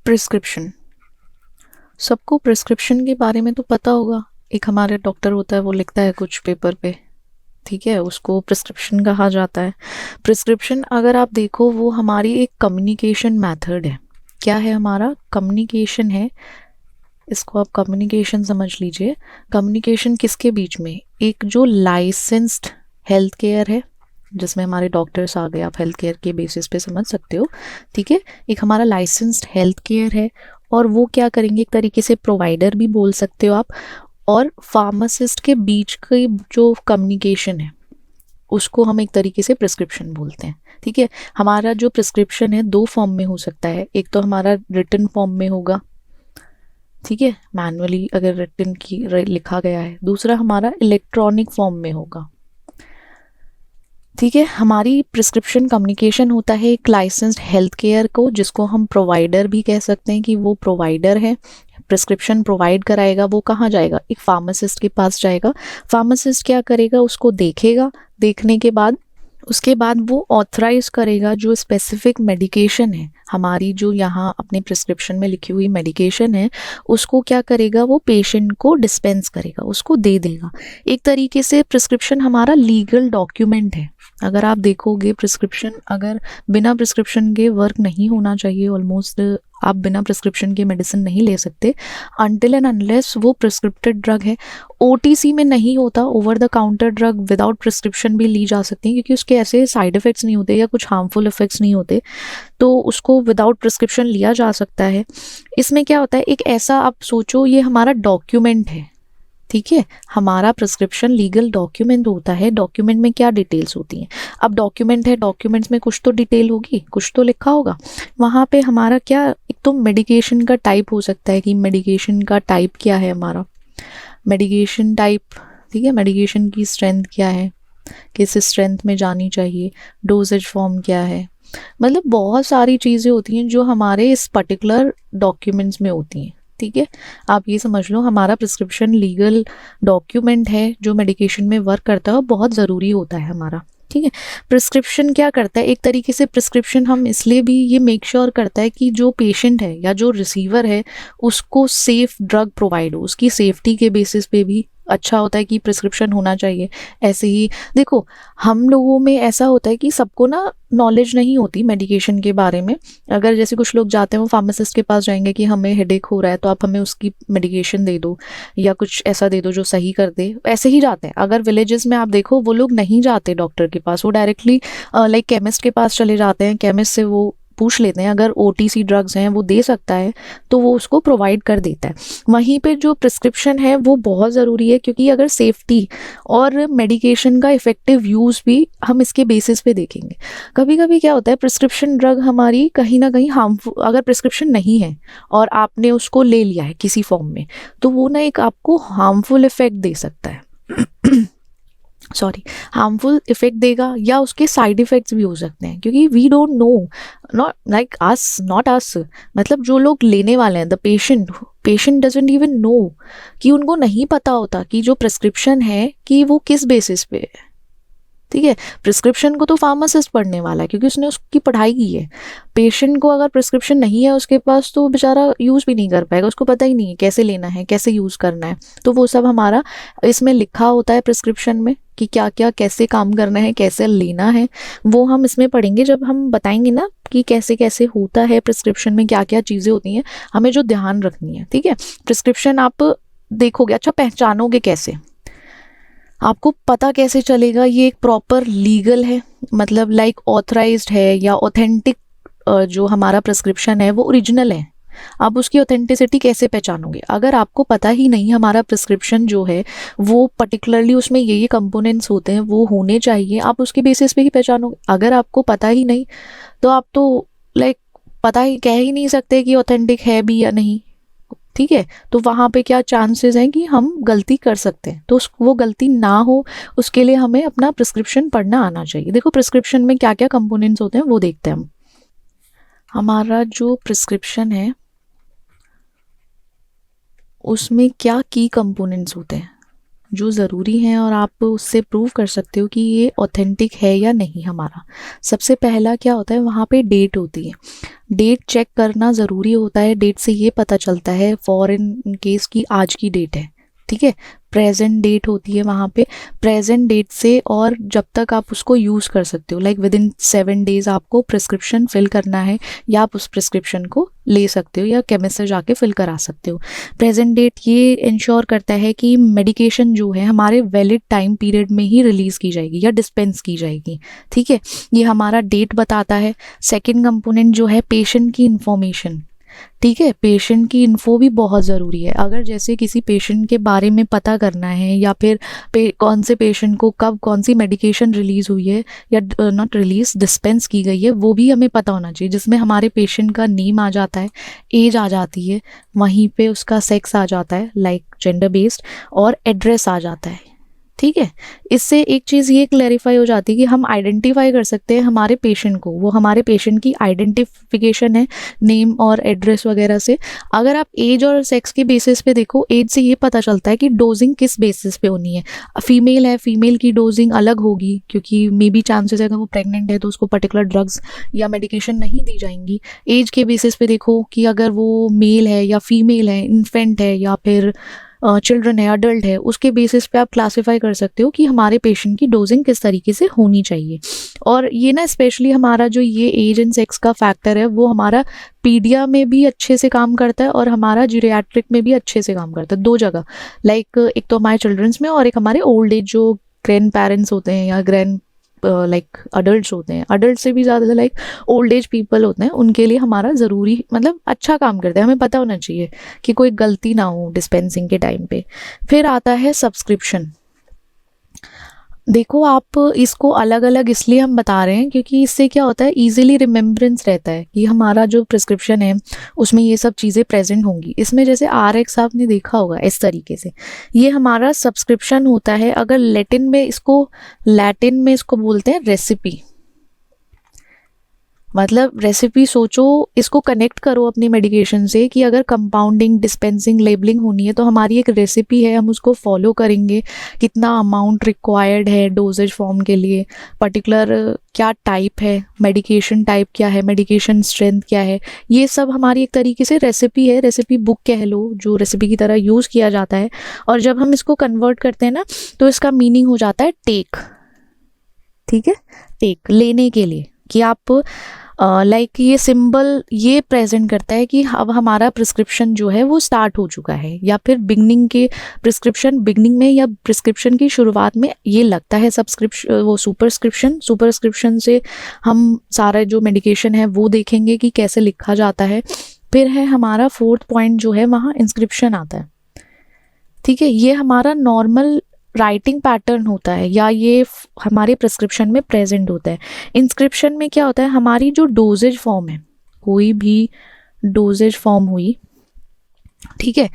Prescription. सबको prescription के बारे में तो पता होगा। एक हमारा डॉक्टर होता है, वो लिखता है कुछ पेपर पे, ठीक है, उसको प्रिस्क्रिप्शन कहा जाता है। प्रिस्क्रिप्शन अगर आप देखो, वो हमारी एक कम्युनिकेशन मेथड है। क्या है? हमारा कम्युनिकेशन है। इसको आप कम्युनिकेशन समझ लीजिए। कम्युनिकेशन किसके बीच में? एक जो लाइसेंस्ड हेल्थ केयर है, जिसमें हमारे डॉक्टर्स आ गए, आप हेल्थ केयर के बेसिस पे समझ सकते हो, ठीक है। एक हमारा लाइसेंस्ड हेल्थ केयर है, और वो क्या करेंगे, एक तरीके से प्रोवाइडर भी बोल सकते हो आप, और फार्मासिस्ट के बीच की जो कम्युनिकेशन है, उसको हम एक तरीके से प्रिस्क्रिप्शन बोलते हैं, ठीक है। हमारा जो प्रिस्क्रिप्शन है दो फॉर्म में हो सकता है। एक तो हमारा रिटन फॉर्म में होगा, ठीक है, मैनुअली अगर रिटन की लिखा गया है। दूसरा हमारा इलेक्ट्रॉनिक फॉर्म में होगा, ठीक है। हमारी प्रिस्क्रिप्शन कम्युनिकेशन होता है एक लाइसेंस्ड हेल्थ केयर को, जिसको हम प्रोवाइडर भी कह सकते हैं कि वो प्रोवाइडर है, प्रिस्क्रिप्शन प्रोवाइड कराएगा। वो कहाँ जाएगा? एक फार्मासिस्ट के पास जाएगा। फार्मासिस्ट क्या करेगा? उसको देखेगा, देखने के बाद उसके बाद वो ऑथराइज करेगा जो स्पेसिफिक मेडिकेशन है, हमारी जो यहाँ अपने प्रिस्क्रिप्शन में लिखी हुई मेडिकेशन है, उसको क्या करेगा? वो पेशेंट को डिस्पेंस करेगा, उसको दे देगा। एक तरीके से प्रिस्क्रिप्शन हमारा लीगल डॉक्यूमेंट है। अगर आप देखोगे, प्रिस्क्रिप्शन अगर बिना प्रिस्क्रिप्शन के वर्क नहीं होना चाहिए। ऑलमोस्ट आप बिना प्रिस्क्रिप्शन के मेडिसिन नहीं ले सकते अनटिल एंड अनलेस वो प्रिस्क्रिप्टेड ड्रग है। ओटीसी में नहीं होता, over the counter drug without prescription भी ली जा सकती है, क्योंकि उसके ऐसे साइड इफेक्ट्स नहीं होते या कुछ हार्मफुल इफेक्ट्स नहीं होते, तो उसको विदाउट प्रिस्क्रिप्शन लिया जा सकता है। इसमें क्या होता है, एक ऐसा आप सोचो, ये हमारा डॉक्यूमेंट है, ठीक है। हमारा प्रिस्क्रिप्शन लीगल डॉक्यूमेंट होता है। डॉक्यूमेंट में क्या डिटेल्स होती हैं? अब डॉक्यूमेंट है, डॉक्यूमेंट्स में कुछ तो डिटेल होगी, कुछ तो लिखा होगा। वहाँ पे हमारा क्या, एक तो मेडिकेशन का टाइप हो सकता है कि मेडिकेशन का टाइप क्या है हमारा, मेडिकेशन टाइप, ठीक है। मेडिकेशन की स्ट्रेंथ क्या है, किस स्ट्रेंथ में जानी चाहिए, डोजेज फॉर्म क्या है, मतलब बहुत सारी चीज़ें होती हैं जो हमारे इस पर्टिकुलर डॉक्यूमेंट्स में होती हैं, ठीक है। आप ये समझ लो, हमारा प्रिस्क्रिप्शन लीगल डॉक्यूमेंट है जो मेडिकेशन में वर्क करता है और बहुत ज़रूरी होता है हमारा, ठीक है। प्रिस्क्रिप्शन क्या करता है, एक तरीके से प्रिस्क्रिप्शन हम इसलिए भी ये मेक श्योर करता है कि जो पेशेंट है या जो रिसीवर है उसको सेफ ड्रग प्रोवाइड हो। उसकी सेफ्टी के बेसिस पे भी अच्छा होता है कि प्रिस्क्रिप्शन होना चाहिए। ऐसे ही देखो, हम लोगों में ऐसा होता है कि सबको ना नॉलेज नहीं होती मेडिकेशन के बारे में। अगर जैसे कुछ लोग जाते हैं, वो फार्मासिस्ट के पास जाएंगे कि हमें हेडेक हो रहा है, तो आप हमें उसकी मेडिकेशन दे दो या कुछ ऐसा दे दो जो सही कर दे, ऐसे ही जाते हैं। अगर विलेजेस में आप देखो, वो लोग नहीं जाते डॉक्टर के पास, वो डायरेक्टली लाइक केमिस्ट के पास चले जाते हैं। केमिस्ट से वो पूछ लेते हैं, अगर ओटीसी ड्रग्स हैं वो दे सकता है तो वो उसको प्रोवाइड कर देता है। वहीं पे जो प्रिस्क्रिप्शन है वो बहुत ज़रूरी है, क्योंकि अगर सेफ्टी और मेडिकेशन का इफेक्टिव यूज़ भी हम इसके बेसिस पे देखेंगे। कभी कभी क्या होता है, प्रिस्क्रिप्शन ड्रग हमारी कहीं ना कहीं हार्मफुल, अगर प्रिस्क्रिप्शन नहीं है और आपने उसको ले लिया है किसी फॉर्म में, तो वो ना एक आपको हार्मफुल इफेक्ट दे सकता है सॉरी, हार्मफुल इफेक्ट देगा, या उसके साइड इफेक्ट्स भी हो सकते हैं, क्योंकि we don't know, not like us, not us, मतलब जो लोग लेने वाले हैं, the patient doesn't even know, कि उनको नहीं पता होता कि जो प्रिस्क्रिप्शन है कि वो किस बेसिस पे है, ठीक है। प्रिस्क्रिप्शन को तो फार्मासिस्ट पढ़ने वाला है, क्योंकि उसने उसकी पढ़ाई की है। पेशेंट को अगर प्रिस्क्रिप्शन नहीं है उसके पास, तो बेचारा यूज़ भी नहीं कर पाएगा, उसको पता ही नहीं है कैसे लेना है, कैसे यूज़ करना है। तो वो सब हमारा इसमें लिखा होता है प्रिस्क्रिप्शन में, कि क्या क्या कैसे काम करना है, कैसे लेना है। वो हम इसमें पढ़ेंगे जब हम बताएंगे ना कि कैसे कैसे होता है प्रिस्क्रिप्शन में, क्या क्या चीज़ें होती हैं हमें जो ध्यान रखनी है, ठीक है। प्रिस्क्रिप्शन आप देखोगे, अच्छा पहचानोगे कैसे, आपको पता कैसे चलेगा ये एक प्रॉपर लीगल है, मतलब लाइक ऑथराइज्ड है या ऑथेंटिक, जो हमारा प्रिस्क्रिप्शन है वो ओरिजिनल है। आप उसकी ऑथेंटिसिटी कैसे पहचानोगे? अगर आपको पता ही नहीं हमारा प्रिस्क्रिप्शन जो है वो पर्टिकुलरली उसमें ये कंपोनेंट्स होते हैं, वो होने चाहिए, आप उसके बेसिस पे ही पहचानोगे। अगर आपको पता ही नहीं, तो आप तो लाइक पता ही कह ही नहीं सकते कि ऑथेंटिक है भी या नहीं, ठीक है। तो वहाँ पे क्या चांसेस हैं कि हम गलती कर सकते हैं, तो वो गलती ना हो उसके लिए हमें अपना प्रिस्क्रिप्शन पढ़ना आना चाहिए। देखो प्रिस्क्रिप्शन में क्या क्या कंपोनेंट्स होते हैं वो देखते हैं हम। हमारा जो प्रिस्क्रिप्शन है उसमें क्या की कंपोनेंट्स होते हैं जो ज़रूरी हैं, और आप उससे प्रूव कर सकते हो कि ये ऑथेंटिक है या नहीं हमारा। सबसे पहला क्या होता है, वहाँ पे डेट होती है। डेट चेक करना ज़रूरी होता है। डेट से ये पता चलता है फॉर इन केस की आज की डेट है, ठीक है, प्रेजेंट डेट होती है वहाँ पे, प्रेजेंट डेट से, और जब तक आप उसको यूज़ कर सकते हो, लाइक विद इन 7 डेज आपको प्रिस्क्रिप्शन फिल करना है, या आप उस प्रिस्क्रिप्शन को ले सकते हो या केमिस्ट से जाके फिल करा सकते हो। प्रेजेंट डेट ये इंश्योर करता है कि मेडिकेशन जो है हमारे वैलिड टाइम पीरियड में ही रिलीज़ की जाएगी या डिस्पेंस की जाएगी, ठीक है, ये हमारा डेट बताता है। सेकेंड कंपोनेंट जो है पेशेंट की इंफॉर्मेशन, ठीक है, पेशेंट की इन्फो भी बहुत ज़रूरी है। अगर जैसे किसी पेशेंट के बारे में पता करना है, या फिर कौन से पेशेंट को कब कौन सी मेडिकेशन रिलीज़ हुई है या नॉट रिलीज डिस्पेंस की गई है, वो भी हमें पता होना चाहिए, जिसमें हमारे पेशेंट का नेम आ जाता है, एज आ जाती है, वहीं पे उसका सेक्स आ जाता है लाइक जेंडर बेस्ड, और एड्रेस आ जाता है, ठीक है। इससे एक चीज़ ये क्लैरिफाई हो जाती है कि हम आइडेंटिफाई कर सकते हैं हमारे पेशेंट को, वो हमारे पेशेंट की आइडेंटिफिकेशन है नेम और एड्रेस वगैरह से। अगर आप एज और सेक्स के बेसिस पे देखो, एज से ये पता चलता है कि डोजिंग किस बेसिस पे होनी है। फीमेल है, फीमेल की डोजिंग अलग होगी, क्योंकि मे बी चांसेस है अगर वो प्रेग्नेंट है तो उसको पर्टिकुलर ड्रग्स या मेडिकेशन नहीं दी जाएंगी। एज के बेसिस पे देखो कि अगर वो मेल है या फीमेल है, इन्फेंट है या फिर चिल्ड्रन है, अडल्ट है, उसके बेसिस पे आप क्लासिफाई कर सकते हो कि हमारे पेशेंट की डोजिंग किस तरीके से होनी चाहिए। और ये ना स्पेशली हमारा जो ये एज एंड सेक्स का फैक्टर है, वो हमारा पीडिया में भी अच्छे से काम करता है और हमारा जीरियाट्रिक में भी अच्छे से काम करता है, 2 जगह। लाइक एक तो हमारे चिल्ड्रंस में और एक हमारे ओल्ड एज जो ग्रैंड पेरेंट्स होते हैं या ग्रैंड लाइक अडल्ट होते हैं, अडल्ट से भी ज़्यादा लाइक ओल्ड एज पीपल होते हैं, उनके लिए हमारा ज़रूरी मतलब अच्छा काम करता है। हमें पता होना चाहिए कि कोई गलती ना हो डिस्पेंसिंग के टाइम पे। फिर आता है सब्सक्रिप्शन। देखो आप इसको अलग अलग इसलिए हम बता रहे हैं क्योंकि इससे क्या होता है, इजीली रिमेम्बरेंस रहता है कि हमारा जो प्रिस्क्रिप्शन है उसमें ये सब चीज़ें प्रेजेंट होंगी। इसमें जैसे RX आपने देखा होगा इस तरीके से, ये हमारा सब्सक्रिप्शन होता है। अगर लैटिन में इसको बोलते हैं रेसिपी। मतलब रेसिपी सोचो, इसको कनेक्ट करो अपनी मेडिकेशन से कि अगर कंपाउंडिंग, डिस्पेंसिंग, लेबलिंग होनी है तो हमारी एक रेसिपी है, हम उसको फॉलो करेंगे। कितना अमाउंट रिक्वायर्ड है डोजेज फॉर्म के लिए, पर्टिकुलर क्या टाइप है, मेडिकेशन टाइप क्या है, मेडिकेशन स्ट्रेंथ क्या है, ये सब हमारी एक तरीके से रेसिपी है। रेसिपी बुक कह लो, जो रेसिपी की तरह यूज़ किया जाता है। और जब हम इसको कन्वर्ट करते हैं ना, तो इसका मीनिंग हो जाता है टेक, ठीक है, टेक लेने के लिए, कि आप लाइक ये सिंबल ये प्रेजेंट करता है कि अब हमारा प्रिस्क्रिप्शन जो है वो स्टार्ट हो चुका है, या फिर बिगनिंग के प्रिस्क्रिप्शन बिगनिंग में या प्रिस्क्रिप्शन की शुरुआत में ये लगता है सब्सक्रिप्शन, वो सुपरस्क्रिप्शन से हम सारा जो मेडिकेशन है वो देखेंगे कि कैसे लिखा जाता है। फिर है हमारा 4th पॉइंट जो है, वहाँ इंस्क्रिप्शन आता है, ठीक है। ये हमारा नॉर्मल राइटिंग पैटर्न होता है, या ये हमारे प्रिस्क्रिप्शन में प्रेजेंट होता है। इंस्क्रिप्शन में क्या होता है, हमारी जो डोजेज फॉर्म है, कोई भी डोजेज फॉर्म हुई, ठीक है,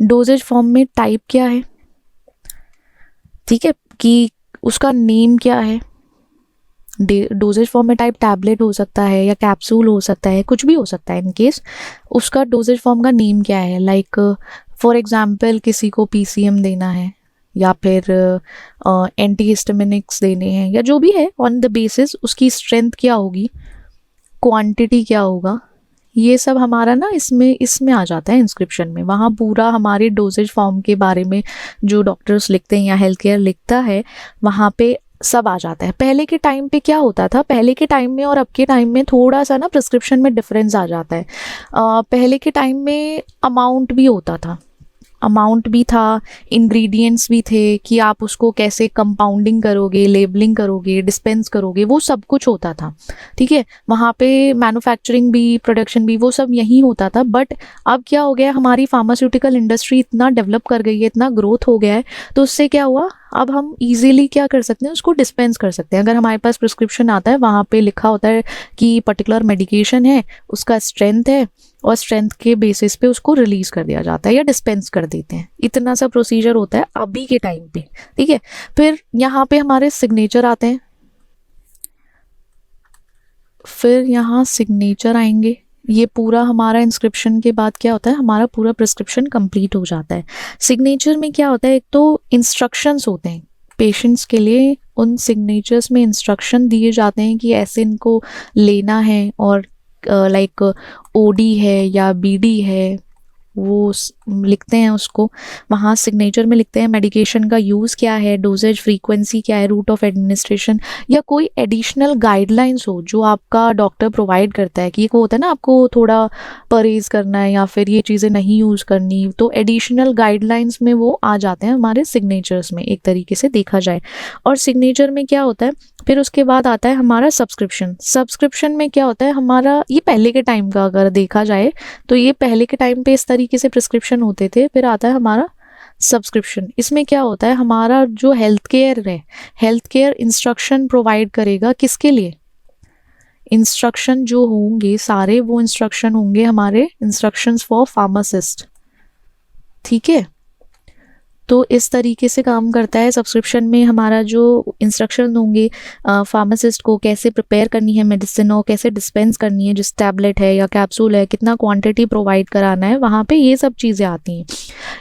डोजेज फॉर्म में टाइप क्या है, ठीक है, कि उसका नेम क्या है। डोजेज फॉर्म में टाइप टैबलेट हो सकता है या कैप्सूल हो सकता है, कुछ भी हो सकता है। इन केस उसका डोजेज फॉर्म का नेम क्या है, लाइक फॉर एग्जाम्पल किसी को PCM देना है या फिर एंटीहिस्टामिनिक्स देने हैं या जो भी है, ऑन द बेसिस उसकी स्ट्रेंथ क्या होगी, क्वांटिटी क्या होगा, ये सब हमारा ना इसमें आ जाता है इंस्क्रिप्शन में। वहाँ पूरा हमारे डोजेज फॉर्म के बारे में जो डॉक्टर्स लिखते हैं या हेल्थ केयर लिखता है, वहाँ पे सब आ जाता है। पहले के टाइम पे क्या होता था, पहले के टाइम में और अब के टाइम में थोड़ा सा ना प्रिस्क्रिप्शन में डिफरेंस आ जाता है। पहले के टाइम में अमाउंट भी होता था, अमाउंट भी था, इंग्रेडिएंट्स भी थे कि आप उसको कैसे कंपाउंडिंग करोगे, लेबलिंग करोगे, डिस्पेंस करोगे, वो सब कुछ होता था, ठीक है। वहाँ पे मैन्युफैक्चरिंग भी, प्रोडक्शन भी, वो सब यहीं होता था। बट अब क्या हो गया, हमारी फार्मास्यूटिकल इंडस्ट्री इतना डेवलप कर गई है, इतना ग्रोथ हो गया है, तो उससे क्या हुआ, अब हम इजीली क्या कर सकते हैं, उसको डिस्पेंस कर सकते हैं। अगर हमारे पास प्रिस्क्रिप्शन आता है, वहाँ पे लिखा होता है कि पर्टिकुलर मेडिकेशन है, उसका स्ट्रेंथ है, और स्ट्रेंथ के बेसिस पे उसको रिलीज कर दिया जाता है या डिस्पेंस कर देते हैं। इतना सा प्रोसीजर होता है अभी के टाइम पे, ठीक है। फिर यहाँ पे हमारे सिग्नेचर आते हैं, फिर यहाँ सिग्नेचर आएंगे। ये पूरा हमारा इंस्क्रिप्शन के बाद क्या होता है, हमारा पूरा प्रिस्क्रिप्शन कंप्लीट हो जाता है। सिग्नेचर में क्या होता है, एक तो इंस्ट्रक्शंस होते हैं पेशेंट्स के लिए, उन सिग्नेचर्स में इंस्ट्रक्शन दिए जाते हैं कि ऐसे इनको लेना है और लाइक ओडी है या बीडी है, वो लिखते हैं उसको, वहाँ सिग्नेचर में लिखते हैं मेडिकेशन का यूज़ क्या है, डोजेज फ्रीक्वेंसी क्या है, रूट ऑफ एडमिनिस्ट्रेशन, या कोई एडिशनल गाइडलाइंस हो जो आपका डॉक्टर प्रोवाइड करता है कि एक होता है ना आपको थोड़ा परहेज़ करना है या फिर ये चीज़ें नहीं यूज़ करनी, तो एडिशनल गाइडलाइंस में वो आ जाते हैं हमारे सिग्नेचर्स में, एक तरीके से देखा जाए। और सिग्नेचर में क्या होता है, फिर उसके बाद आता है हमारा सब्सक्रिप्शन। सब्सक्रिप्शन में क्या होता है हमारा, ये पहले के टाइम का अगर देखा जाए तो ये पहले के टाइम पे इस तरीके से प्रिस्क्रिप्शन होते थे। फिर आता है हमारा सब्सक्रिप्शन। इसमें क्या होता है, हमारा जो हेल्थ केयर है, हेल्थ केयर इंस्ट्रक्शन प्रोवाइड करेगा किसके लिए, इंस्ट्रक्शन जो होंगे सारे वो इंस्ट्रक्शन होंगे हमारे इंस्ट्रक्शंस फॉर फार्मासिस्ट, ठीक है। तो इस तरीके से काम करता है। सब्सक्रिप्शन में हमारा जो इंस्ट्रक्शन होंगे फार्मासिस्ट को, कैसे प्रिपेयर करनी है मेडिसिन और कैसे डिस्पेंस करनी है, जिस टैबलेट है या कैप्सूल है, कितना क्वांटिटी प्रोवाइड कराना है, वहाँ पे ये सब चीज़ें आती हैं।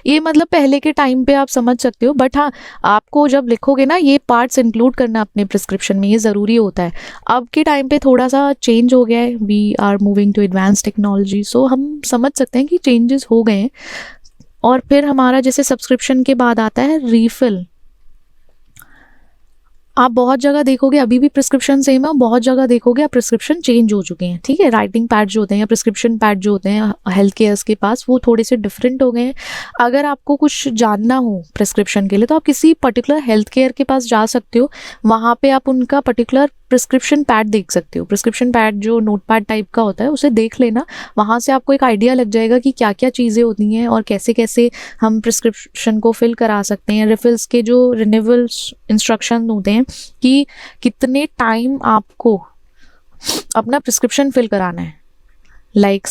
ये मतलब पहले के टाइम पे आप समझ सकते हो, बट हाँ आपको जब लिखोगे ना ये पार्ट्स इंक्लूड करना अपने प्रिस्क्रिप्शन में, ये ज़रूरी होता है। अब के टाइम पे थोड़ा सा चेंज हो गया है, we are moving to advance technology, so हम समझ सकते हैं कि चेंजेस हो गए हैं। और फिर हमारा जैसे सब्सक्रिप्शन के बाद आता है रीफिल। आप बहुत जगह देखोगे अभी भी प्रिस्क्रिप्शन सेम है, बहुत जगह देखोगे आप प्रिस्क्रिप्शन चेंज हो चुके हैं, ठीक है। राइटिंग पैड जो होते हैं या प्रिस्क्रिप्शन पैड जो होते हैं हेल्थ केयर्स के पास, वो थोड़े से डिफरेंट हो गए हैं। अगर आपको कुछ जानना हो प्रिस्क्रिप्शन के लिए तो आप किसी पर्टिकुलर हेल्थ केयर के पास जा सकते हो, वहाँ पे आप उनका पर्टिकुलर प्रिस्क्रिप्शन पैड देख सकते हो। प्रिस्क्रिप्शन पैड जो नोट पैड टाइप का होता है उसे देख लेना, वहाँ से आपको एक आइडिया लग जाएगा कि क्या क्या चीज़ें होती हैं और कैसे कैसे हम प्रिस्क्रिप्शन को फिल करा सकते हैं। रिफिल्स के जो रिन्यूअल इंस्ट्रक्शन होते हैं कि कितने टाइम आपको अपना प्रिस्क्रिप्शन फिल कराना है, like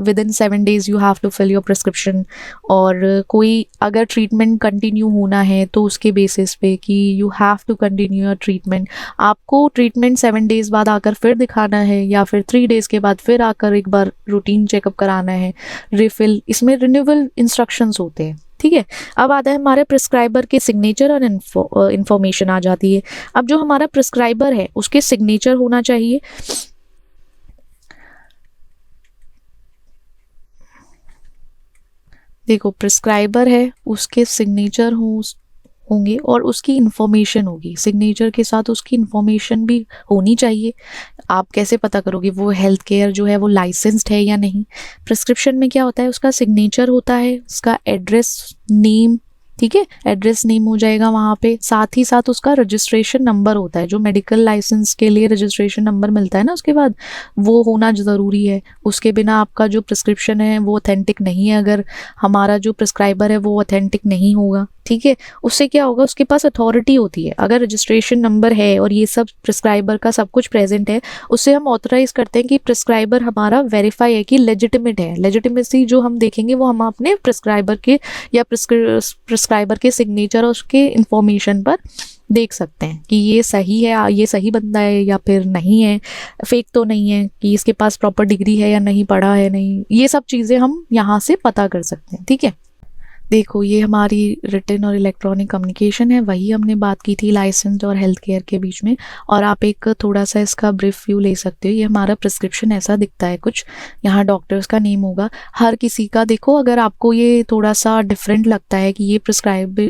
within 7 days you have to fill your prescription। और कोई अगर ट्रीटमेंट कंटिन्यू होना है तो उसके बेसिस पे कि you have to continue your treatment। आपको ट्रीटमेंट 7 days बाद आकर फिर दिखाना है या फिर 3 days के बाद फिर आकर एक बार रूटीन चेकअप कराना है, रिफिल, इसमें रिन्यूअल इंस्ट्रक्शंस होते हैं, ठीक है। अब आता है हमारे प्रिस्क्राइबर के सिग्नेचर और इन्फॉर्मेशन आ जाती है। अब जो हमारा प्रिस्क्राइबर है उसके सिग्नेचर होना चाहिए। देखो प्रिस्क्राइबर है उसके सिग्नेचर होंगे और उसकी इन्फॉर्मेशन होगी, सिग्नेचर के साथ उसकी इन्फॉर्मेशन भी होनी चाहिए। आप कैसे पता करोगे वो हेल्थ केयर जो है वो लाइसेंस्ड है या नहीं। प्रिस्क्रिप्शन में क्या होता है, उसका सिग्नेचर होता है, उसका एड्रेस नेम, ठीक है, एड्रेस नेम हो जाएगा वहाँ पे, साथ ही साथ उसका रजिस्ट्रेशन नंबर होता है, जो मेडिकल लाइसेंस के लिए रजिस्ट्रेशन नंबर मिलता है ना उसके बाद, वो होना ज़रूरी है। उसके बिना आपका जो प्रिस्क्रिप्शन है वो ऑथेंटिक नहीं है, अगर हमारा जो प्रिस्क्राइबर है वो ऑथेंटिक नहीं होगा, ठीक है। उससे क्या होगा, उसके पास अथॉरिटी होती है, अगर रजिस्ट्रेशन नंबर है और ये सब प्रिस्क्राइबर का सब कुछ प्रेजेंट है, उससे हम ऑथराइज करते हैं कि प्रिस्क्राइबर हमारा वेरीफाई है कि लेजिटिमेट है। लेजिटिमेसी जो हम देखेंगे वो हम अपने प्रिस्क्राइबर के या प्रिस्क्राइबर के सिग्नेचर और उसके इंफॉर्मेशन पर देख सकते हैं कि ये सही है, ये सही बंदा है या फिर नहीं है, फेक तो नहीं है, कि इसके पास प्रॉपर डिग्री है या नहीं, पढ़ा है नहीं, ये सब चीज़ें हम यहाँ से पता कर सकते हैं, ठीक है। देखो ये हमारी रिटन और इलेक्ट्रॉनिक कम्युनिकेशन है, वही हमने बात की थी लाइसेंस्ड और हेल्थ केयर के बीच में। और आप एक थोड़ा सा इसका ब्रीफ व्यू ले सकते हो। ये हमारा प्रिस्क्रिप्शन ऐसा दिखता है कुछ, यहाँ डॉक्टर्स का नेम होगा हर किसी का। देखो अगर आपको ये थोड़ा सा डिफरेंट लगता है कि ये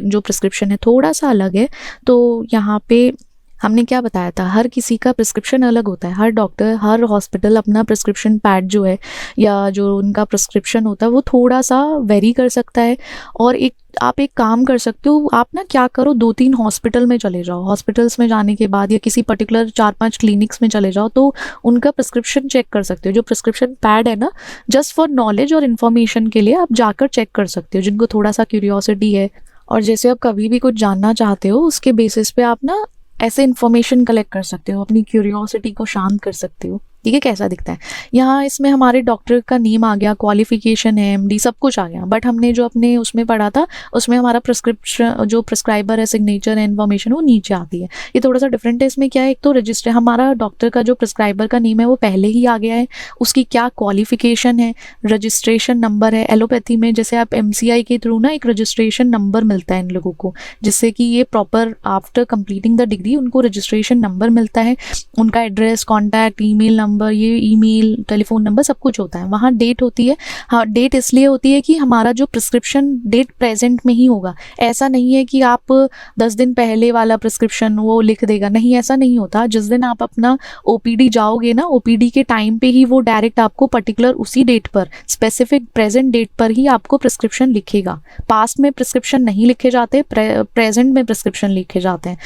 जो प्रिस्क्रिप्शन है थोड़ा सा अलग है, तो यहाँ पे हमने क्या बताया था, हर किसी का प्रिस्क्रिप्शन अलग होता है। हर डॉक्टर, हर हॉस्पिटल अपना प्रिस्क्रिप्शन पैड जो है या जो उनका प्रिस्क्रिप्शन होता है वो थोड़ा सा वेरी कर सकता है। और आप एक काम कर सकते हो, आप ना क्या करो, 2-3 हॉस्पिटल में चले जाओ। हॉस्पिटल्स में जाने के बाद या किसी पर्टिकुलर 4-5 क्लिनिक्स में चले जाओ तो उनका प्रिस्क्रिप्शन चेक कर सकते हो। जो प्रिस्क्रिप्शन पैड है ना, जस्ट फॉर नॉलेज और इन्फॉर्मेशन के लिए आप जाकर चेक कर सकते हो, जिनको थोड़ा सा क्यूरियोसिटी है। और जैसे आप कभी भी कुछ जानना चाहते हो उसके बेसिस पे आप ना ऐसे इन्फॉर्मेशन कलेक्ट कर सकते हो, अपनी क्यूरियोसिटी को शांत कर सकते हो, ठीक है। कैसा दिखता है यहाँ, इसमें हमारे डॉक्टर का नेम आ गया, क्वालिफिकेशन है, एमडी, सब कुछ आ गया। बट हमने जो अपने उसमें पढ़ा था उसमें हमारा प्रिस्क्रिप्शन जो प्रिस्क्राइबर है, सिग्नेचर है, इन्फॉर्मेशन वो नीचे आती है। ये थोड़ा सा डिफरेंट है। इसमें क्या है, एक तो रजिस्टर, हमारा डॉक्टर का जो प्रिस्क्राइबर का नेम है वो पहले ही आ गया है, उसकी क्या क्वालिफिकेशन है, रजिस्ट्रेशन नंबर है। एलोपैथी में जैसे आप MCI के थ्रू ना एक रजिस्ट्रेशन नंबर मिलता है इन लोगों को, जिससे कि ये proper after completing the degree उनको रजिस्ट्रेशन नंबर मिलता है। उनका address, contact, email number, number, ये ईमेल, टेलीफोन नंबर सब कुछ होता है। वहाँ डेट होती है। हाँ, डेट इसलिए होती है कि हमारा जो प्रिस्क्रिप्शन डेट प्रेजेंट में ही होगा। ऐसा नहीं है कि आप 10 दिन पहले वाला प्रिस्क्रिप्शन वो लिख देगा, नहीं, ऐसा नहीं होता। जिस दिन आप अपना ओपीडी जाओगे ना, ओपीडी के टाइम पे ही वो डायरेक्ट आपको पर्टिकुलर उसी डेट पर, स्पेसिफिक प्रेजेंट डेट पर ही आपको प्रिस्क्रिप्शन लिखेगा। पास्ट में प्रिस्क्रिप्शन नहीं लिखे जाते, प्रेजेंट में प्रिस्क्रिप्शन लिखे जाते हैं।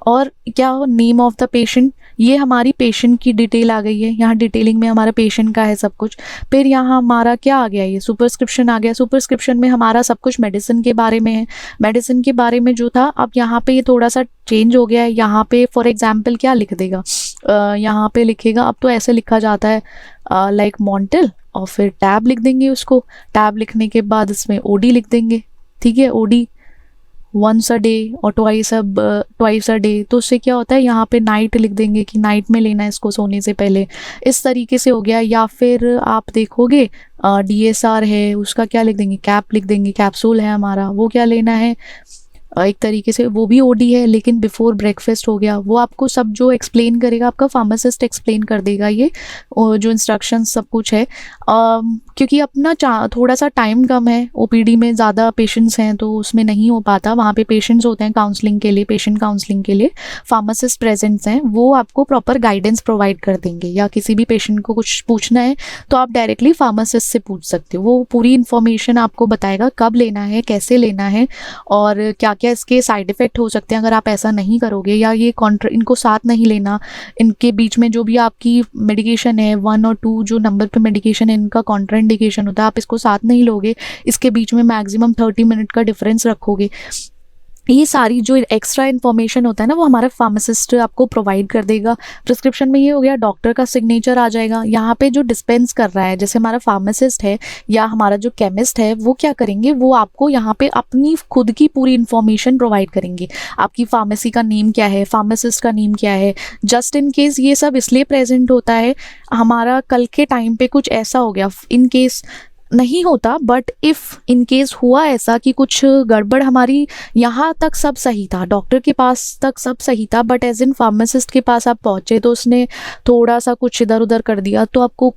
और क्या, नेम ऑफ द पेशेंट, ये हमारी पेशेंट की डिटेल आ गई है। यहाँ डिटेलिंग में हमारा पेशेंट का है सब कुछ। फिर यहाँ हमारा क्या आ गया, ये सुपरस्क्रिप्शन आ गया। सुपरस्क्रिप्शन में हमारा सब कुछ मेडिसिन के बारे में है। मेडिसिन के बारे में जो था, अब यहाँ पे ये थोड़ा सा चेंज हो गया है। यहाँ पे फॉर एग्जाम्पल क्या लिख देगा, यहाँ पे लिखेगा, अब तो ऐसे लिखा जाता है लाइक मॉन्टेल, और फिर टैब लिख देंगे उसको। टैब लिखने के बाद इसमें ओडी लिख देंगे, ठीक है, ओडी वंस अ डे और ट्वाइस अ डे। तो उससे क्या होता है, यहाँ पे नाइट लिख देंगे कि नाइट में लेना है इसको सोने से पहले। इस तरीके से हो गया। या फिर आप देखोगे DSR है, उसका क्या लिख देंगे, कैप लिख देंगे, कैप्सूल है हमारा, वो क्या लेना है, एक तरीके से वो भी ओडी है, लेकिन बिफोर ब्रेकफास्ट हो गया। वो आपको सब जो एक्सप्लेन करेगा, आपका फार्मासिस्ट एक्सप्लेन कर देगा ये जो इंस्ट्रक्शंस सब कुछ है। क्योंकि अपना थोड़ा सा टाइम कम है, ओपीडी में ज़्यादा पेशेंट्स हैं तो उसमें नहीं हो पाता। वहाँ पे पेशेंट्स होते हैं काउंसलिंग के लिए, पेशेंट काउंसलिंग के लिए फार्मासिस्ट प्रेजेंट्स हैं, वो आपको प्रॉपर गाइडेंस प्रोवाइड कर देंगे। या किसी भी पेशेंट को कुछ पूछना है तो आप डायरेक्टली फार्मासिस्ट से पूछ सकते हो। वो पूरी इन्फॉर्मेशन आपको बताएगा, कब लेना है, कैसे लेना है, और क्या क्या इसके साइड इफ़ेक्ट हो सकते हैं अगर आप ऐसा नहीं करोगे, या ये इनको साथ नहीं लेना। इनके बीच में जो भी आपकी मेडिकेशन है 1 और 2 जो नंबर पे मेडिकेशन है, इनका कॉन्ट्राइंडिकेशन होता है, आप इसको साथ नहीं लोगे। इसके बीच में मैक्सिमम 30 मिनट का डिफरेंस रखोगे। ये सारी जो एक्स्ट्रा इन्फॉर्मेशन होता है ना, वो हमारा फार्मासिस्ट आपको प्रोवाइड कर देगा। प्रिस्क्रिप्शन में ये हो गया, डॉक्टर का सिग्नेचर आ जाएगा। यहाँ पे जो डिस्पेंस कर रहा है, जैसे हमारा फार्मासिस्ट है या हमारा जो केमिस्ट है, वो क्या करेंगे, वो आपको यहाँ पे अपनी खुद की पूरी इन्फॉर्मेशन प्रोवाइड करेंगे। आपकी फार्मेसी का नेम क्या है, फार्मासिस्ट का नेम क्या है। जस्ट इन केस ये सब इसलिए प्रेजेंट होता है, हमारा कल के टाइम पे कुछ ऐसा हो गया, इन केस नहीं होता, बट इफ़ इन केस हुआ ऐसा कि कुछ गड़बड़, हमारी यहाँ तक सब सही था, डॉक्टर के पास तक सब सही था, बट एज इन फार्मासिस्ट के पास आप पहुँचे तो उसने थोड़ा सा कुछ इधर उधर कर दिया, तो आपको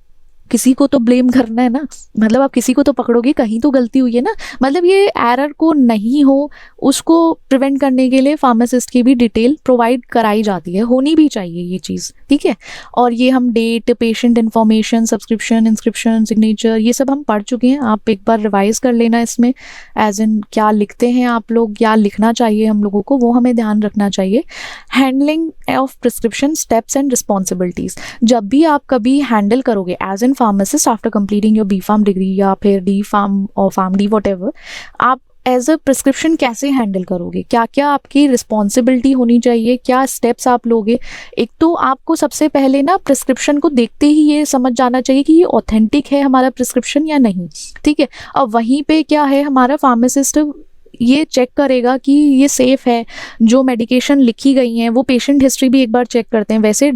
किसी को तो ब्लेम करना है ना। मतलब आप किसी को तो पकड़ोगे, कहीं तो गलती हुई है ना। मतलब ये एरर को नहीं हो, उसको प्रिवेंट करने के लिए फार्मासिस्ट की भी डिटेल प्रोवाइड कराई जाती है, होनी भी चाहिए ये चीज़, ठीक है। और ये हम date, patient information, subscription, inscription, signature, ये सब हम पढ़ चुके हैं। आप एक बार रिवाइज कर लेना इसमें, एज इन क्या लिखते हैं आप लोग, क्या लिखना चाहिए हम लोगों को, वो हमें ध्यान रखना चाहिए। Handling of prescription steps and responsibilities, जब भी आप कभी हैंडल करोगे as an pharmacist after completing your B.Pharm degree या फिर D.Pharm और PharmD व्हाटएवर, आप एज अ प्रिस्क्रिप्शन कैसे हैंडल करोगे, क्या क्या आपकी रिस्पॉन्सिबिलिटी होनी चाहिए, क्या स्टेप्स आप लोगे। एक तो आपको सबसे पहले ना प्रिस्क्रिप्शन को देखते ही ये समझ जाना चाहिए कि ये ऑथेंटिक है हमारा प्रिस्क्रिप्शन या नहीं, ठीक है। और वहीं पे क्या है, हमारा फार्मासिस्ट ये चेक करेगा कि ये सेफ़ है, जो मेडिकेशन लिखी गई हैं, वो पेशेंट हिस्ट्री भी एक बार चेक करते हैं। वैसे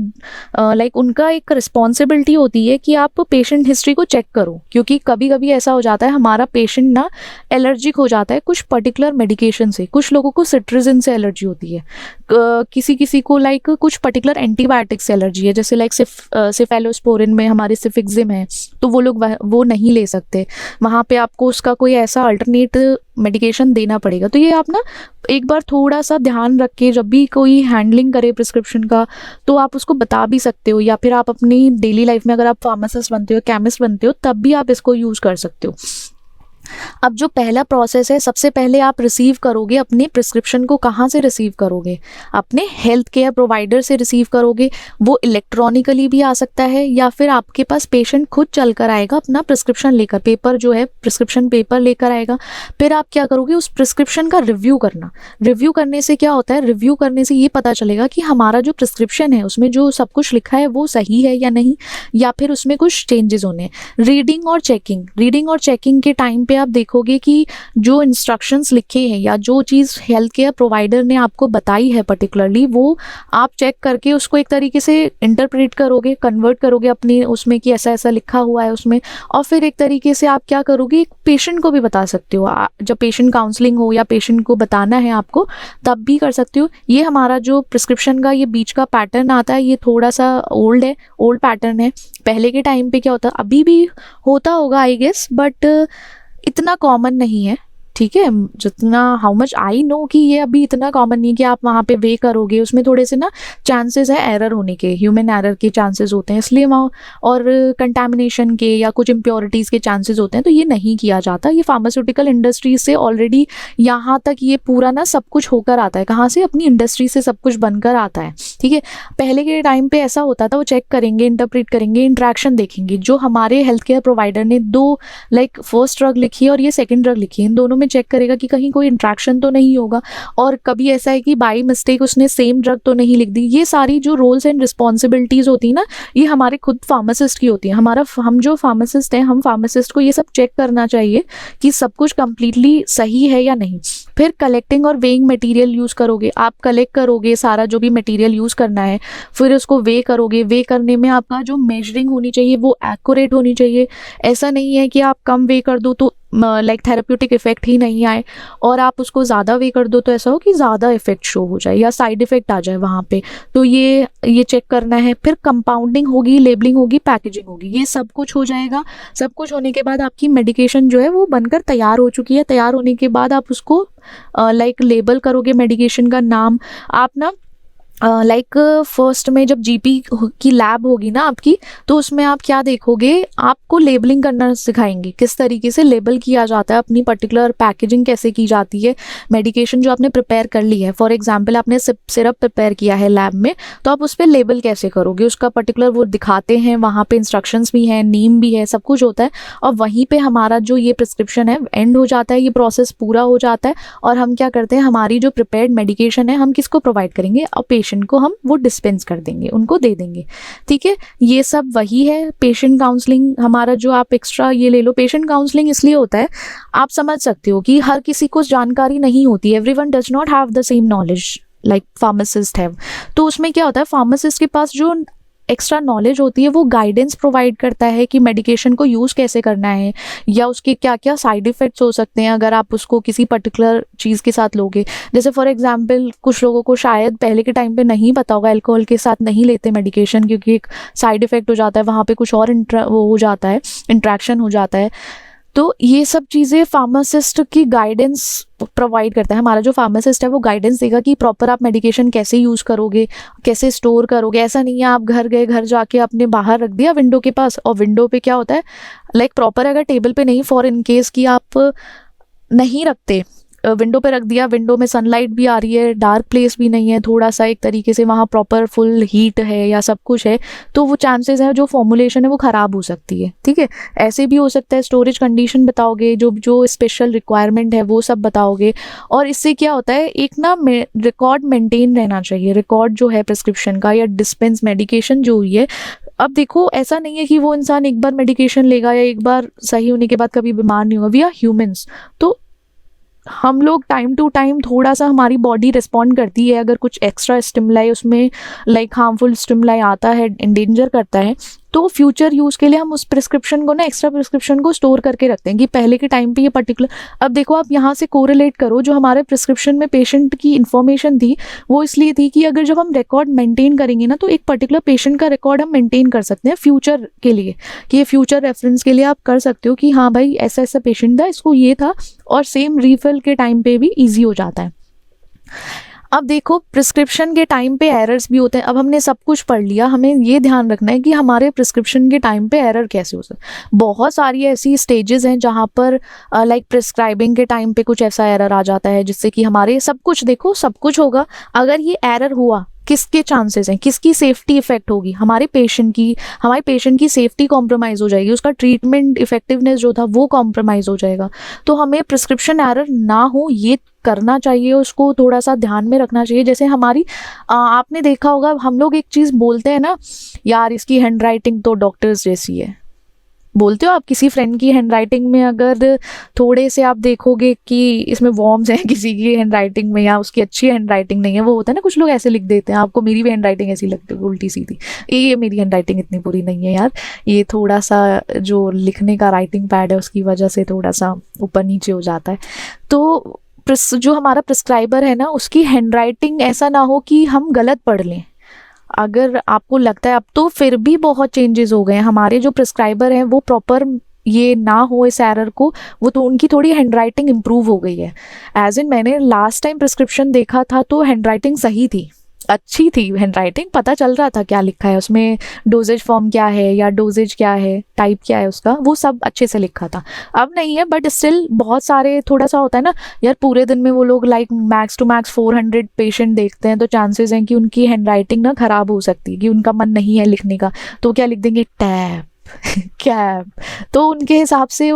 लाइक उनका एक रिस्पॉन्सिबिलिटी होती है कि आप पेशेंट हिस्ट्री को चेक करो, क्योंकि कभी कभी ऐसा हो जाता है हमारा पेशेंट ना एलर्जिक हो जाता है कुछ पर्टिकुलर मेडिकेशन से। कुछ लोगों को सिट्रिजिन से एलर्जी होती है, किसी किसी को लाइक कुछ पर्टिकुलर एंटीबायोटिक से एलर्जी है, जैसे लाइक सेफेलोस्पोरिन में हमारे सिफिक्सिम है, तो वो लोग वो नहीं ले सकते। वहाँ पे आपको उसका कोई ऐसा अल्टरनेट मेडिकेशन देना पड़ेगा। तो ये आप ना एक बार थोड़ा सा ध्यान रख के जब भी कोई हैंडलिंग करे प्रिस्क्रिप्शन का, तो आप उसको बता भी सकते हो, या फिर आप अपनी डेली लाइफ में अगर आप फार्मासिस्ट बनते हो, केमिस्ट बनते हो, तब भी आप इसको यूज़ कर सकते हो। अब जो पहला प्रोसेस है, सबसे पहले आप रिसीव करोगे अपने प्रिस्क्रिप्शन को। कहाँ से रिसीव करोगे? अपने हेल्थ केयर प्रोवाइडर से रिसीव करोगे। वो इलेक्ट्रॉनिकली भी आ सकता है, या फिर आपके पास पेशेंट खुद चल कर आएगा अपना प्रिस्क्रिप्शन लेकर, पेपर जो है प्रिस्क्रिप्शन पेपर लेकर आएगा। फिर आप क्या करोगे, उस प्रिस्क्रिप्शन का रिव्यू करना। रिव्यू करने से क्या होता है, रिव्यू करने से ये पता चलेगा कि हमारा जो प्रिस्क्रिप्शन है उसमें जो सब कुछ लिखा है वो सही है या नहीं, या फिर उसमें कुछ चेंजेस होने हैं। रीडिंग और चेकिंग के टाइम पे आप देखोगे कि जो इंस्ट्रक्शंस लिखे हैं या जो चीज़ हेल्थ केयर प्रोवाइडर ने आपको बताई है पर्टिकुलरली, वो आप चेक करके उसको एक तरीके से इंटरप्रेट करोगे, कन्वर्ट करोगे अपनी उसमें कि ऐसा ऐसा लिखा हुआ है उसमें, और फिर एक तरीके से आप क्या करोगे, एक पेशेंट को भी बता सकते हो। जब पेशेंट काउंसलिंग हो या पेशेंट को बताना है आपको, तब भी कर सकते हो। ये हमारा जो प्रिस्क्रिप्शन का ये बीच का पैटर्न आता है, ये थोड़ा सा ओल्ड है, ओल्ड पैटर्न है। पहले के टाइम पे क्या होता, अभी भी होता होगा आई गेस, बट इतना कॉमन नहीं है, ठीक है। जितना हाउ मच आई नो कि ये अभी इतना कॉमन नहीं है कि आप वहाँ पे वे करोगे, उसमें थोड़े से ना चांसेस है एरर होने के, ह्यूमन एरर के चांसेस होते हैं, इसलिए वहाँ और कंटामिनेशन के या कुछ इम्प्योरिटीज़ के चांसेस होते हैं, तो ये नहीं किया जाता। ये फार्मास्यूटिकल इंडस्ट्री से ऑलरेडी यहाँ तक ये पूरा ना सब कुछ होकर आता है, कहाँ से, अपनी इंडस्ट्री से सब कुछ बनकर आता है, ठीक है। पहले के टाइम पे ऐसा होता था, वो चेक करेंगे, इंटरप्रेट करेंगे, इंट्रैक्शन देखेंगे। जो हमारे हेल्थ केयर प्रोवाइडर ने दो लाइक फर्स्ट ड्रग लिखी है और ये सेकंड ड्रग लिखी है, इन दोनों में चेक करेगा कि कहीं कोई इंट्रैक्शन तो नहीं होगा, और कभी ऐसा है कि बाई मिस्टेक उसने सेम ड्रग तो नहीं लिख दी। ये सारी जो रोल्स एंड रिस्पॉन्सिबिलिटीज होती है ना, ये हमारे खुद फार्मासिस्ट की होती है। हम जो फार्मासिस्ट हैं, हम फार्मासिस्ट को ये सब चेक करना चाहिए कि सब कुछ कंप्लीटली सही है या नहीं। फिर कलेक्टिंग और वेइंग मटेरियल यूज़ करोगे, आप कलेक्ट करोगे सारा जो भी मटेरियल यूज़ करना है, फिर उसको वे करोगे। वे करने में आपका जो मेजरिंग होनी चाहिए वो एक्यूरेट होनी चाहिए। ऐसा नहीं है कि आप कम वे कर दो तो लाइक थेरेप्यूटिक इफेक्ट ही नहीं आए, और आप उसको ज़्यादा वे कर दो तो ऐसा हो कि ज़्यादा इफेक्ट शो हो जाए या साइड इफेक्ट आ जाए वहाँ पे। तो ये चेक करना है। फिर कंपाउंडिंग होगी, लेबलिंग होगी, पैकेजिंग होगी, ये सब कुछ हो जाएगा। सब कुछ होने के बाद आपकी मेडिकेशन जो है वो बनकर तैयार हो चुकी है। तैयार होने के बाद आप उसको लाइक लेबल करोगे, मेडिकेशन का नाम आप ना लाइक फर्स्ट में जब जीपी की लैब होगी ना आपकी, तो उसमें आप क्या देखोगे, आपको लेबलिंग करना सिखाएंगे, किस तरीके से लेबल किया जाता है, अपनी पर्टिकुलर पैकेजिंग कैसे की जाती है। मेडिकेशन जो आपने प्रिपेयर कर ली है, फॉर एग्जांपल आपने सिरप प्रिपेयर किया है लैब में, तो आप उस पर लेबल कैसे करोगे, उसका पर्टिकुलर वो दिखाते हैं, वहाँ पे इंस्ट्रक्शंस भी हैं, नीम भी है, सब कुछ होता है। और वहीं पे हमारा जो ये प्रिस्क्रिप्शन है एंड हो जाता है, ये प्रोसेस पूरा हो जाता है। और हम क्या करते हैं, हमारी जो प्रिपेयर्ड मेडिकेशन है हम किसको प्रोवाइड करेंगे, और पेशेंट को हम वो डिस्पेंस कर देंगे, उनको दे देंगे, ठीक है। ये सब वही है पेशेंट काउंसलिंग हमारा। जो आप एक्स्ट्रा ये ले लो, पेशेंट काउंसलिंग इसलिए होता है, आप समझ सकते हो कि हर किसी को जानकारी नहीं होती, everyone does not have the same knowledge like pharmacist have. तो उसमें क्या होता है, फार्मासिस्ट के पास जो एक्स्ट्रा नॉलेज होती है वो गाइडेंस प्रोवाइड करता है कि मेडिकेशन को यूज़ कैसे करना है, या उसके क्या क्या साइड इफ़ेक्ट्स हो सकते हैं अगर आप उसको किसी पर्टिकुलर चीज़ के साथ लोगे। जैसे फॉर एग्जांपल कुछ लोगों को शायद पहले के टाइम पे नहीं पता होगा, अल्कोहल के साथ नहीं लेते मेडिकेशन क्योंकि एक साइड इफ़ेक्ट हो जाता है, वहाँ पे कुछ और वो हो जाता है, इंट्रैक्शन हो जाता है। तो ये सब चीज़ें फार्मासिस्ट की गाइडेंस प्रोवाइड करता है। हमारा जो फार्मासिस्ट है वो गाइडेंस देगा कि प्रॉपर आप मेडिकेशन कैसे यूज़ करोगे, कैसे स्टोर करोगे। ऐसा नहीं है आप घर गए, घर जाके आपने बाहर रख दिया विंडो के पास, और विंडो पे क्या होता है लाइक प्रॉपर अगर टेबल पे नहीं, फॉर इन केस कि आप नहीं रखते, विंडो पे रख दिया, विंडो में सनलाइट भी आ रही है, डार्क प्लेस भी नहीं है, थोड़ा सा एक तरीके से वहाँ प्रॉपर फुल हीट है या सब कुछ है, तो वो चांसेस है जो फॉर्मुलेशन है वो ख़राब हो सकती है, ठीक है। ऐसे भी हो सकता है, स्टोरेज कंडीशन बताओगे, जो स्पेशल रिक्वायरमेंट है वो सब बताओगे। और इससे क्या होता है, एक ना रिकॉर्ड मेंटेन रहना चाहिए, रिकॉर्ड जो है प्रिस्क्रिप्शन का या डिस्पेंस मेडिकेशन जो हुई है। अब देखो ऐसा नहीं है कि वो इंसान एक बार मेडिकेशन लेगा या एक बार सही होने के बाद कभी बीमार नहीं होगा। वी आर ह्यूमंस, तो हम लोग टाइम टू टाइम थोड़ा सा हमारी बॉडी रिस्पॉन्ड करती है अगर कुछ एक्स्ट्रा स्टिमुलाई उसमें लाइक हार्मफुल स्टिमुलाई आता है, इंडेंजर करता है, तो फ्यूचर यूज़ के लिए हम उस प्रिस्क्रिप्शन को ना, एक्स्ट्रा प्रिस्क्रिप्शन को स्टोर करके रखते हैं कि पहले के टाइम पे ये पर्टिकुलर। अब देखो आप यहाँ से कोरिलेट करो, जो हमारे प्रिस्क्रिप्शन में पेशेंट की इन्फॉर्मेशन थी वो इसलिए थी कि अगर जब हम रिकॉर्ड मेंटेन करेंगे ना, तो एक पर्टिकुलर पेशेंट का रिकॉर्ड हम मेंटेन कर सकते हैं फ्यूचर के लिए, कि ये फ्यूचर रेफरेंस के लिए आप कर सकते हो कि हाँ भाई ऐसा ऐसा पेशेंट था, इसको ये था, और सेम रिफिल के टाइम पे भी ईजी हो जाता है। अब देखो प्रिस्क्रिप्शन के टाइम पे एरर्स भी होते हैं। अब हमने सब कुछ पढ़ लिया, हमें ये ध्यान रखना है कि हमारे प्रिस्क्रिप्शन के टाइम पे एरर कैसे हो सकता है। बहुत सारी ऐसी स्टेजेस हैं जहाँ पर लाइक प्रिस्क्राइबिंग के टाइम पे कुछ ऐसा एरर आ जाता है जिससे कि हमारे सब कुछ, देखो सब कुछ होगा, अगर ये एरर हुआ किसके चांसेस हैं, किसकी सेफ्टी इफेक्ट होगी, हमारे पेशेंट की सेफ्टी कॉम्प्रोमाइज़ हो जाएगी, उसका ट्रीटमेंट इफेक्टिवनेस जो था वो कॉम्प्रोमाइज़ हो जाएगा। तो हमें प्रिस्क्रिप्शन एरर ना हो ये करना चाहिए, उसको थोड़ा सा ध्यान में रखना चाहिए। जैसे हमारी आपने देखा होगा, हम लोग एक चीज़ बोलते हैं ना, यार इसकी हैंड राइटिंग तो डॉक्टर्स जैसी है, बोलते हो आप किसी फ्रेंड की हैंडराइटिंग में अगर थोड़े से आप देखोगे कि इसमें वॉर्म्स हैं किसी की हैंडराइटिंग में, या उसकी अच्छी हैंडराइटिंग नहीं है, वो होता है ना कुछ लोग ऐसे लिख देते हैं, आपको मेरी भी हैंडराइटिंग ऐसी लगती है उल्टी सीधी, ये मेरी हैंडराइटिंग इतनी बुरी नहीं है यार, ये थोड़ा सा जो लिखने का राइटिंग पैड है उसकी वजह से थोड़ा सा ऊपर नीचे हो जाता है। तो जो हमारा प्रिस्क्राइबर है ना, उसकी हैंडराइटिंग ऐसा ना हो कि हम गलत पढ़ लें। अगर आपको लगता है, अब तो फिर भी बहुत चेंजेस हो गए हैं, हमारे जो प्रिस्क्राइबर हैं वो प्रॉपर ये ना हो इस एरर को, वो तो उनकी थोड़ी हैंडराइटिंग इम्प्रूव हो गई है। एज इन मैंने लास्ट टाइम प्रिस्क्रिप्शन देखा था तो हैंडराइटिंग सही थी, अच्छी थी हैंडराइटिंग, पता चल रहा था क्या लिखा है उसमें, डोजेज फॉर्म क्या है या डोजेज क्या है, टाइप क्या है उसका, वो सब अच्छे से लिखा था। अब नहीं है, बट स्टिल बहुत सारे थोड़ा सा होता है ना यार, पूरे दिन में वो लोग like max to max 400 patient देखते हैं, तो चांसेस हैं कि उनकी हैंडराइटिंग ना खराब हो सकती है, कि उनका मन नहीं है लिखने का, तो क्या लिख देंगे, टैब कैब। तो उनके हिसाब से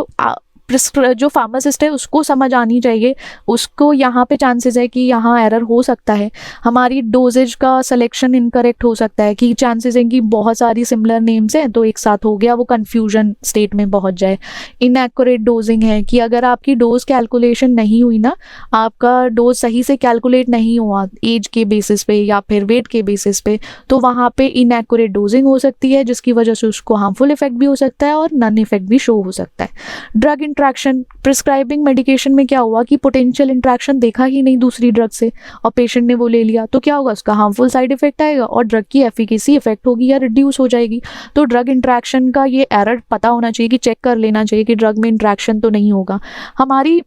जो फार्मासिस्ट है उसको समझ आनी चाहिए, उसको यहाँ पे चांसेस है कि यहाँ एरर हो सकता है, हमारी डोजेज का सिलेक्शन इनकरेक्ट हो सकता है, कि चांसेस हैं कि बहुत सारी सिमिलर नेम्स हैं तो एक साथ हो गया, वो कंफ्यूजन स्टेट में पहुँच जाए। इनएक्यूरेट डोजिंग है कि अगर आपकी डोज कैलकुलेशन नहीं हुई ना, आपका डोज सही से कैलकुलेट नहीं हुआ एज के बेसिस पे या फिर वेट के बेसिस पे, तो वहाँ पे इनएक्यूरेट डोजिंग हो सकती है, जिसकी वजह से उसको हार्मफुल इफेक्ट भी हो सकता है और नन इफेक्ट भी शो हो सकता है। ड्रग इंट्रैक्शन, प्रिस्क्राइबिंग मेडिकेशन में क्या हुआ कि पोटेंशियल इंट्रैक्शन देखा ही नहीं दूसरी ड्रग से और पेशेंट ने वो ले लिया, तो क्या होगा, उसका हार्मफुल साइड इफेक्ट आएगा और ड्रग की एफिकेसी इफेक्ट होगी या रिड्यूस हो जाएगी। तो ड्रग इंट्रैक्शन का ये एरर पता होना चाहिए, कि चेक कर लेना चाहिए कि ड्रग में इंट्रैक्शन तो नहीं होगा हमारी।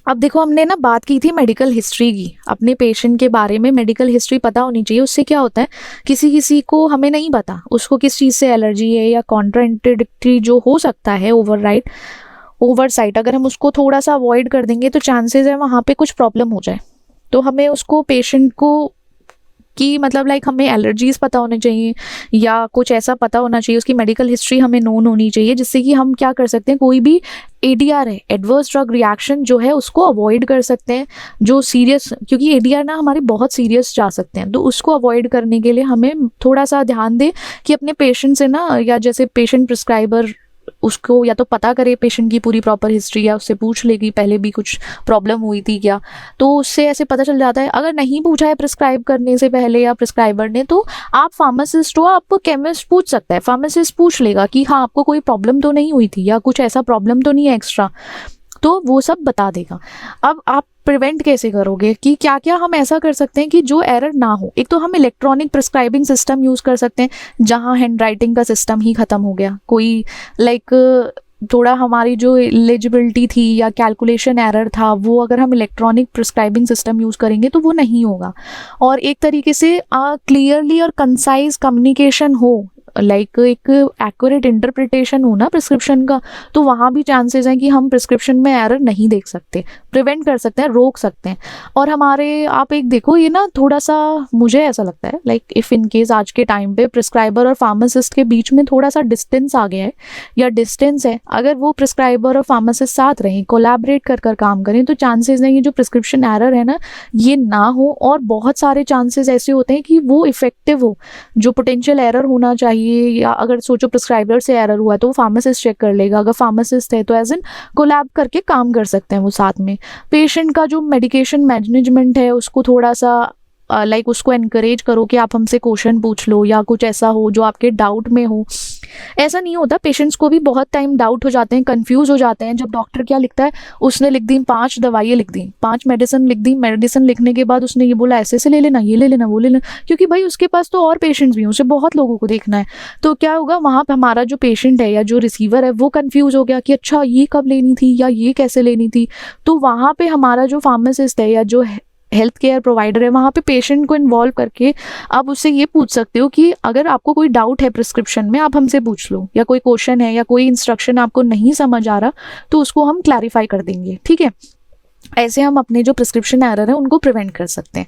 अब देखो, हमने ना बात की थी मेडिकल हिस्ट्री की, अपने पेशेंट के बारे में मेडिकल हिस्ट्री पता होनी चाहिए। उससे क्या होता है, किसी किसी को हमें नहीं पता उसको किस चीज़ से एलर्जी है या कॉन्ट्राइंडिक्टरी जो हो सकता है, ओवरसाइट, अगर हम उसको थोड़ा सा अवॉइड कर देंगे तो चांसेस है वहाँ पे कुछ प्रॉब्लम हो जाए। तो हमें उसको पेशेंट को कि मतलब लाइक हमें एलर्जीज पता होने चाहिए या कुछ ऐसा पता होना चाहिए, उसकी मेडिकल हिस्ट्री हमें नोन होनी चाहिए, जिससे कि हम क्या कर सकते हैं, कोई भी ADR है, एडवर्स ड्रग रिएक्शन जो है उसको अवॉइड कर सकते हैं, जो सीरियस, क्योंकि ADR ना हमारे बहुत सीरियस जा सकते हैं, तो उसको अवॉइड करने के लिए हमें थोड़ा सा ध्यान दें कि अपने पेशेंट से ना, या जैसे पेशेंट प्रिस्क्राइबर उसको या तो पता करे पेशेंट की पूरी प्रॉपर हिस्ट्री, या उससे पूछ ले कि पहले भी कुछ प्रॉब्लम हुई थी क्या, तो उससे ऐसे पता चल जाता है। अगर नहीं पूछा है प्रिस्क्राइब करने से पहले या प्रिस्क्राइबर ने, तो आप फार्मासिस्ट हो, आपको केमिस्ट पूछ सकता है, फार्मासिस्ट पूछ लेगा कि हाँ आपको कोई प्रॉब्लम तो नहीं हुई थी या कुछ ऐसा प्रॉब्लम तो नहीं है एक्स्ट्रा, तो वो सब बता देगा। अब आप प्रिवेंट कैसे करोगे, कि क्या क्या हम ऐसा कर सकते हैं कि जो एरर ना हो। एक तो हम इलेक्ट्रॉनिक प्रिस्क्राइबिंग सिस्टम यूज़ कर सकते हैं, जहां हैंडराइटिंग का सिस्टम ही ख़त्म हो गया, कोई लाइक थोड़ा हमारी जो एलिजिबिलिटी थी या कैलकुलेशन एरर था, वो अगर हम इलेक्ट्रॉनिक प्रिस्क्राइबिंग सिस्टम यूज़ करेंगे तो वो नहीं होगा। और एक तरीके से क्लियरली और कंसाइज कम्युनिकेशन हो, लाइक एक एक्यूरेट इंटरप्रिटेशन हो ना प्रिस्क्रिप्शन का, तो वहाँ भी चांसेस हैं कि हम प्रिस्क्रिप्शन में एरर नहीं देख सकते, प्रिवेंट कर सकते हैं, रोक सकते हैं। और हमारे आप एक देखो, ये ना थोड़ा सा मुझे ऐसा लगता है लाइक इफ़ इन केस आज के टाइम पे प्रिस्क्राइबर और फार्मासिस्ट के बीच में थोड़ा सा डिस्टेंस आ गया है या डिस्टेंस है, अगर वो प्रिस्क्राइबर और फार्मासिस्ट साथ रहें, कोलैबोरेट कर काम करें, तो चांसेस हैं ये जो प्रिस्क्रिप्शन एरर है ना ये ना हो। और बहुत सारे चांसेस ऐसे होते हैं कि वो इफेक्टिव हो, जो पोटेंशियल एरर होना चाहिए, या अगर सोचो प्रिस्क्राइबर से एरर हुआ है तो वो फार्मासिस्ट चेक कर लेगा, अगर फार्मासिस्ट है तो एज इन कोलैब करके काम कर सकते हैं वो साथ में। पेशेंट का जो मेडिकेशन मैनेजमेंट है उसको थोड़ा सा लाइक उसको एनकरेज करो कि आप हमसे क्वेश्चन पूछ लो, या कुछ ऐसा हो जो आपके डाउट में हो। ऐसा नहीं होता, पेशेंट्स को भी बहुत टाइम डाउट हो जाते हैं, कंफ्यूज हो जाते हैं, जब डॉक्टर क्या लिखता है, उसने लिख दी 5 दवाइयाँ लिख दी, 5 मेडिसिन लिख दी, मेडिसिन लिखने के बाद उसने ये बोला ऐसे ले लेना, ये ले लेना, वो ले लेना, क्योंकि भाई उसके पास तो और पेशेंट्स भी हैं, उसे बहुत लोगों को देखना है। तो क्या होगा, वहाँ पर हमारा जो पेशेंट है या जो रिसीवर है वो कंफ्यूज हो गया कि अच्छा ये कब लेनी थी या ये कैसे लेनी थी। तो वहाँ पे हमारा जो फार्मासिस्ट है या जो हेल्थ केयर प्रोवाइडर है, वहाँ पे पेशेंट को इन्वॉल्व करके आप उससे ये पूछ सकते हो कि अगर आपको कोई डाउट है प्रिस्क्रिप्शन में, आप हमसे पूछ लो, या कोई क्वेश्चन है या कोई इंस्ट्रक्शन आपको नहीं समझ आ रहा तो उसको हम क्लैरिफाई कर देंगे, ठीक है। ऐसे हम अपने जो प्रिस्क्रिप्शन एरर है उनको प्रिवेंट कर सकते हैं।